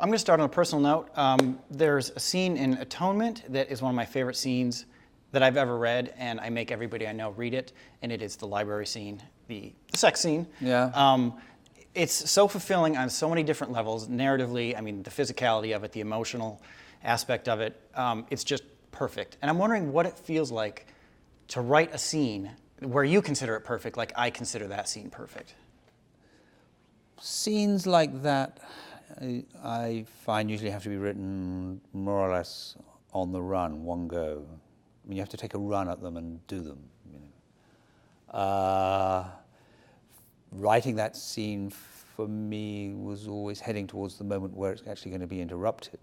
I'm going to start on a personal note. There's a scene in Atonement that is one of my favorite scenes that I've ever read, and I make everybody I know read it, and it is the library scene, the sex scene. Yeah. It's so fulfilling on so many different levels. Narratively, I mean, the physicality of it, the emotional aspect of it, it's just perfect. And I'm wondering what it feels like to write a scene where you consider it perfect, like I consider that scene perfect. Scenes like that, I find usually have to be written more or less on the run, one go. I mean, you have to take a run at them and do them. You know. Writing that scene for me was always heading towards the moment where it's actually going to be interrupted.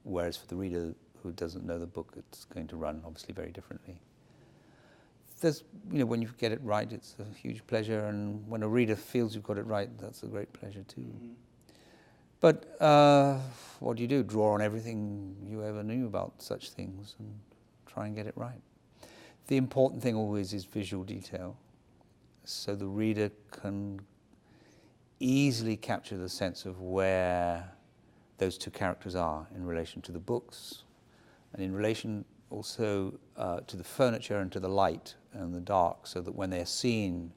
Whereas for the reader who doesn't know the book, it's going to run obviously very differently. There's, you know, when you get it right, it's a huge pleasure, and when a reader feels you've got it right, that's a great pleasure too. Mm-hmm. But what do? Draw on everything you ever knew about such things and try and get it right. The important thing always is visual detail, so the reader can easily capture the sense of where those two characters are in relation to the books, and in relation also to the furniture and to the light and the dark, so that when they're seen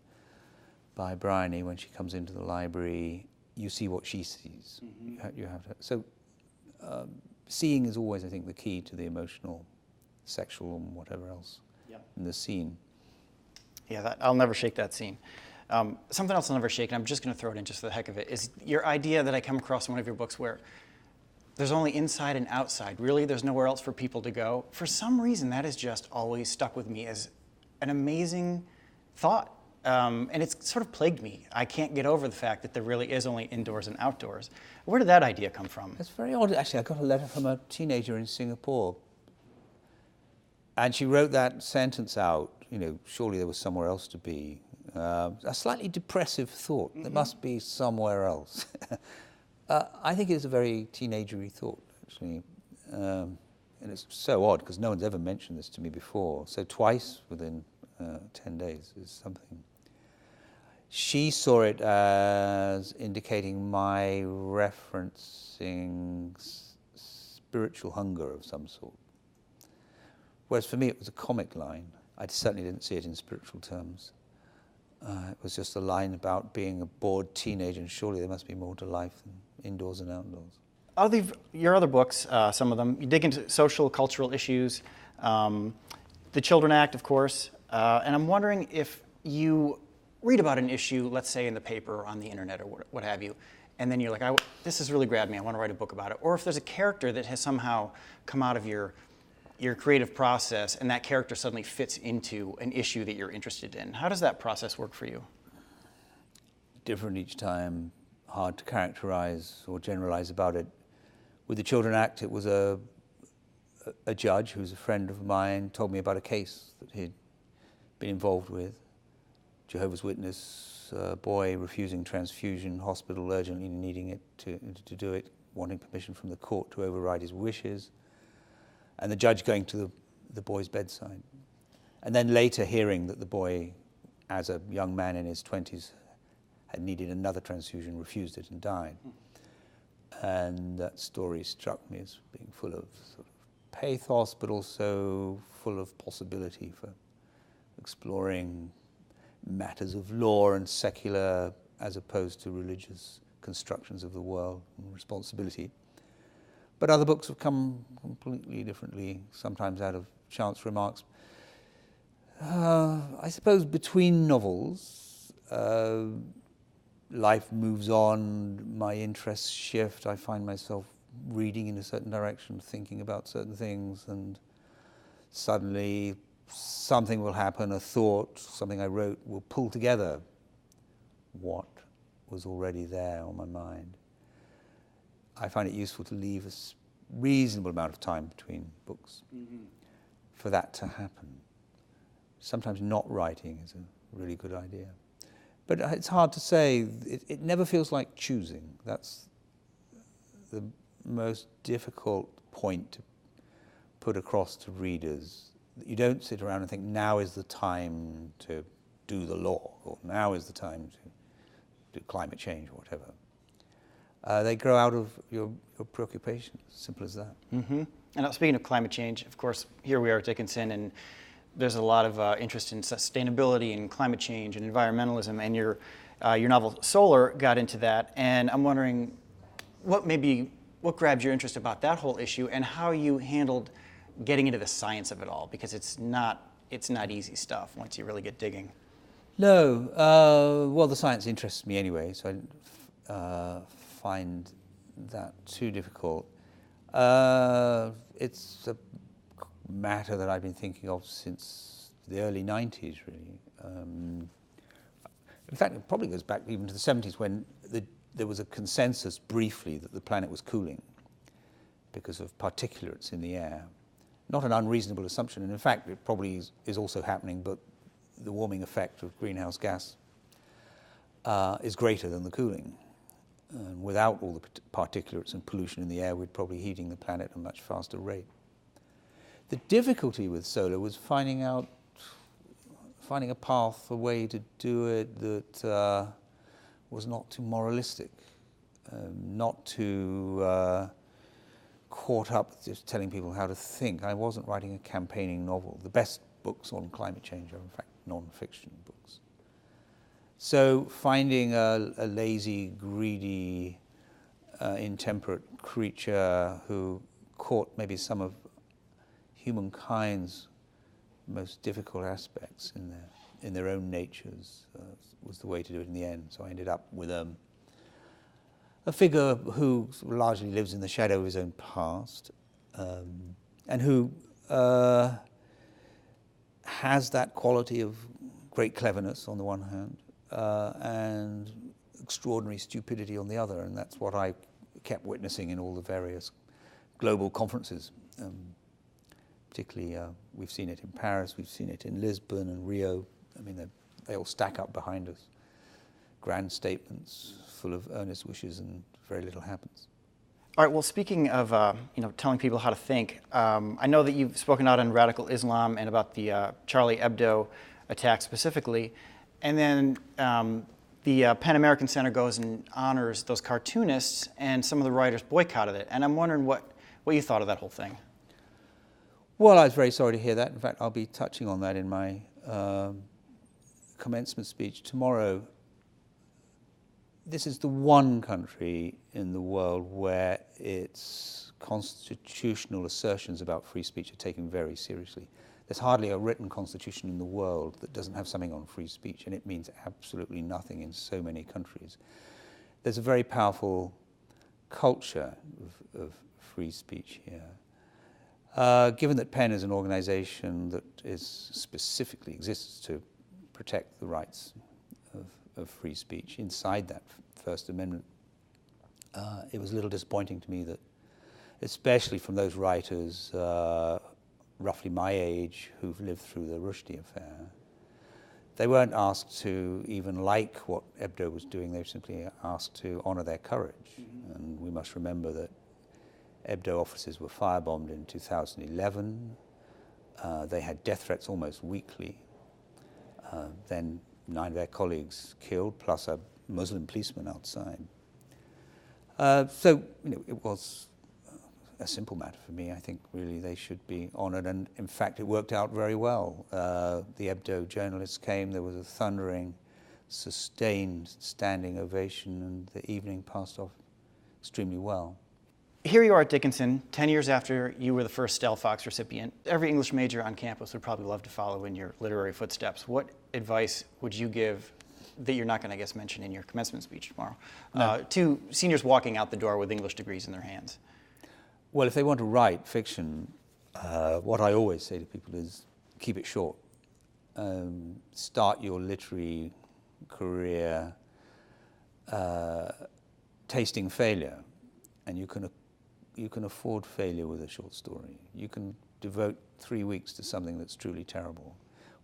by Bryony, when she comes into the library, you see what she sees. Mm-hmm. You have to. So seeing is always, I think, the key to the emotional, sexual, and whatever else in the scene. Yeah, I'll never shake that scene. Something else I'll never shake, and I'm just going to throw it in just for the heck of it, is your idea that I come across in one of your books where there's only inside and outside. Really, there's nowhere else for people to go. For some reason, that has just always stuck with me as an amazing thought. And it's sort of plagued me. I can't get over the fact that there really is only indoors and outdoors. Where did that idea come from? It's very odd. Actually, I got a letter from a teenager in Singapore. And she wrote that sentence out, you know, surely there was somewhere else to be. A slightly depressive thought. Mm-hmm. There must be somewhere else. I think it's a very teenagery thought, actually. And it's so odd, because no one's ever mentioned this to me before. So twice within 10 days is something. She saw it as indicating my referencing spiritual hunger of some sort. Whereas for me it was a comic line. I certainly didn't see it in spiritual terms. It was just a line about being a bored teenager, and surely there must be more to life than indoors and outdoors. Your other books, some of them, you dig into social, cultural issues, the Children Act, of course, and I'm wondering if you read about an issue, let's say in the paper or on the internet or what have you, and then you're like, this has really grabbed me, I want to write a book about it. Or if there's a character that has somehow come out of your creative process and that character suddenly fits into an issue that you're interested in. How does that process work for you? Different each time, hard to characterize or generalize about it. With the Children Act, it was a judge who was a friend of mine, told me about a case that he'd been involved with. Jehovah's Witness, boy refusing transfusion, hospital urgently needing it to do it, wanting permission from the court to override his wishes, and the judge going to the boy's bedside. And then later hearing that the boy, as a young man in his 20s, had needed another transfusion, refused it, and died. And that story struck me as being full of sort of pathos, but also full of possibility for exploring matters of law and secular as opposed to religious constructions of the world and responsibility. But other books have come completely differently, sometimes out of chance remarks. I suppose between novels, life moves on, my interests shift, I find myself reading in a certain direction, thinking about certain things, and suddenly something will happen, a thought, something I wrote will pull together what was already there on my mind. I find it useful to leave a reasonable amount of time between books for that to happen. Sometimes not writing is a really good idea. But it's hard to say. It never feels like choosing. That's the most difficult point to put across to readers. You don't sit around and think, now is the time to do the law, or now is the time to do climate change, or whatever. They grow out of your preoccupations, simple as that. Mm-hmm. And speaking of climate change, of course, here we are at Dickinson, and there's a lot of interest in sustainability and climate change and environmentalism, and your novel Solar got into that, and I'm wondering what grabbed your interest about that whole issue and how you handled getting into the science of it all, because it's not easy stuff once you really get digging. No, well, the science interests me anyway, so I didn't find that too difficult. It's a matter that I've been thinking of since the early 90s, really. In fact, it probably goes back even to the 70s when there was a consensus briefly that the planet was cooling because of particulates in the air. Not an unreasonable assumption, and in fact it probably is also happening, but the warming effect of greenhouse gas is greater than the cooling. And without all the particulates and pollution in the air, we'd probably heating the planet at a much faster rate. The difficulty with solar was finding a path, a way to do it that was not too moralistic, not too caught up with just telling people how to think. I wasn't writing a campaigning novel. The best books on climate change are, in fact, non-fiction books. So finding a lazy, greedy, intemperate creature who caught maybe some of humankind's most difficult aspects in their own natures was the way to do it in the end. So I ended up with a figure who largely lives in the shadow of his own past, and who has that quality of great cleverness on the one hand, and extraordinary stupidity on the other, and that's what I kept witnessing in all the various global conferences. Particularly, we've seen it in Paris, we've seen it in Lisbon and Rio. I mean, they all stack up behind us. Grand statements full of earnest wishes, and very little happens. All right, well, speaking of telling people how to think, I know that you've spoken out on radical Islam and about the Charlie Hebdo attack specifically, and then the Pan American Center goes and honors those cartoonists, and some of the writers boycotted it. And I'm wondering what you thought of that whole thing. Well, I was very sorry to hear that. In fact, I'll be touching on that in my commencement speech tomorrow. This is the one country in the world where its constitutional assertions about free speech are taken very seriously. There's hardly a written constitution in the world that doesn't have something on free speech, and it means absolutely nothing in so many countries. There's a very powerful culture of free speech here. Given that PEN is an organization that specifically exists to protect the rights of free speech inside that First Amendment, it was a little disappointing to me that, especially from those writers roughly my age who've lived through the Rushdie affair, they weren't asked to even like what Hebdo was doing. They were simply asked to honor their courage. Mm-hmm. And we must remember that Hebdo offices were firebombed in 2011. They had death threats almost weekly. Then 9 of their colleagues killed, plus a Muslim policeman outside. So it was a simple matter for me. I think really they should be honored, and in fact it worked out very well. The Hebdo journalists came, there was a thundering, sustained standing ovation, and the evening passed off extremely well. Here you are at Dickinson, 10 years after you were the first Stell Fox recipient. Every English major on campus would probably love to follow in your literary footsteps. What advice would you give that you're not going to, I guess, mention in your commencement speech tomorrow, to seniors walking out the door with English degrees in their hands? Well, if they want to write fiction, what I always say to people is keep it short. Start your literary career tasting failure, and you can afford failure with a short story. You can devote 3 weeks to something that's truly terrible.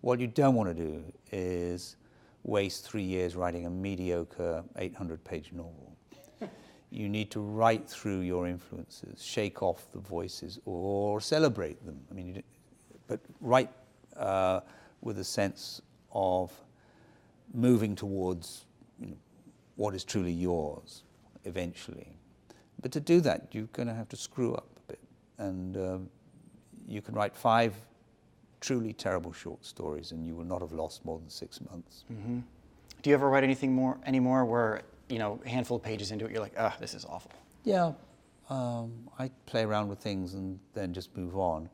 What you don't want to do is waste 3 years writing a mediocre 800-page novel. You need to write through your influences, shake off the voices, or celebrate them. I mean, but write with a sense of moving towards what is truly yours. eventually. But to do that, you're going to have to screw up a bit. And you can write 5 truly terrible short stories and you will not have lost more than 6 months. Mm-hmm. Do you ever write anymore where, a handful of pages into it, you're like, this is awful? Yeah, I play around with things and then just move on.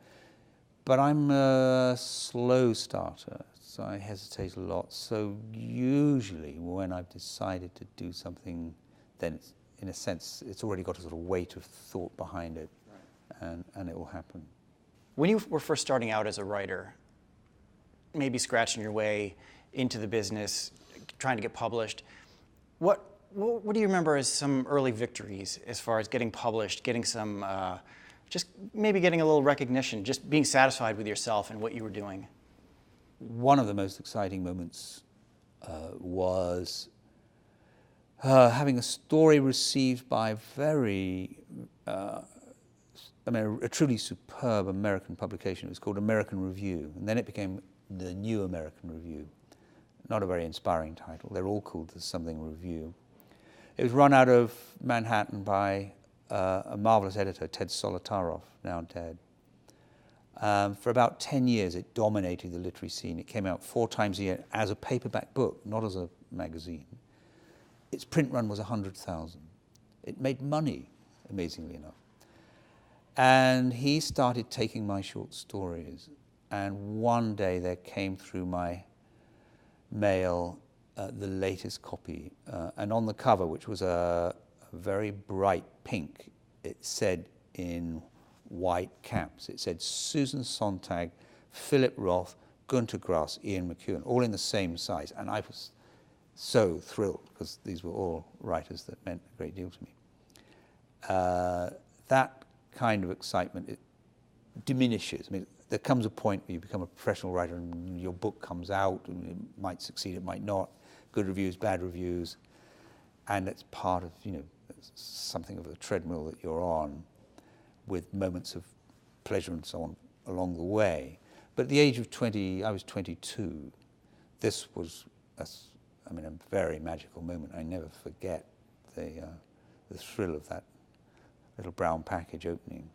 But I'm a slow starter, so I hesitate a lot. So usually when I've decided to do something, then it's, in a sense, it's already got a sort of weight of thought behind it, right. and it will happen. When you were first starting out as a writer, maybe scratching your way into the business, trying to get published, what do you remember as some early victories as far as getting published, getting some, just maybe getting a little recognition, just being satisfied with yourself and what you were doing? One of the most exciting moments was having a story received by a truly superb American publication. It was called American Review, and then it became the New American Review. Not a very inspiring title. They're all called the something Review. It was run out of Manhattan by a marvelous editor, Ted Solotaroff, now dead. For about 10 years, it dominated the literary scene. It came out 4 times a year as a paperback book, not as a magazine. Its print run was 100,000. It made money, amazingly enough. And he started taking my short stories. And one day there came through my mail the latest copy. And on the cover, which was a very bright pink, it said in white caps, it said Susan Sontag, Philip Roth, Gunter Grass, Ian McEwan, all in the same size. And I was so thrilled, because these were all writers that meant a great deal to me. That kind of excitement, it diminishes. I mean, there comes a point where you become a professional writer and your book comes out, and it might succeed, it might not, good reviews, bad reviews, and it's part of, something of a treadmill that you're on, with moments of pleasure and so on along the way. But at the age of 20, I was 22, this was a very magical moment. I never forget the thrill of that little brown package opening.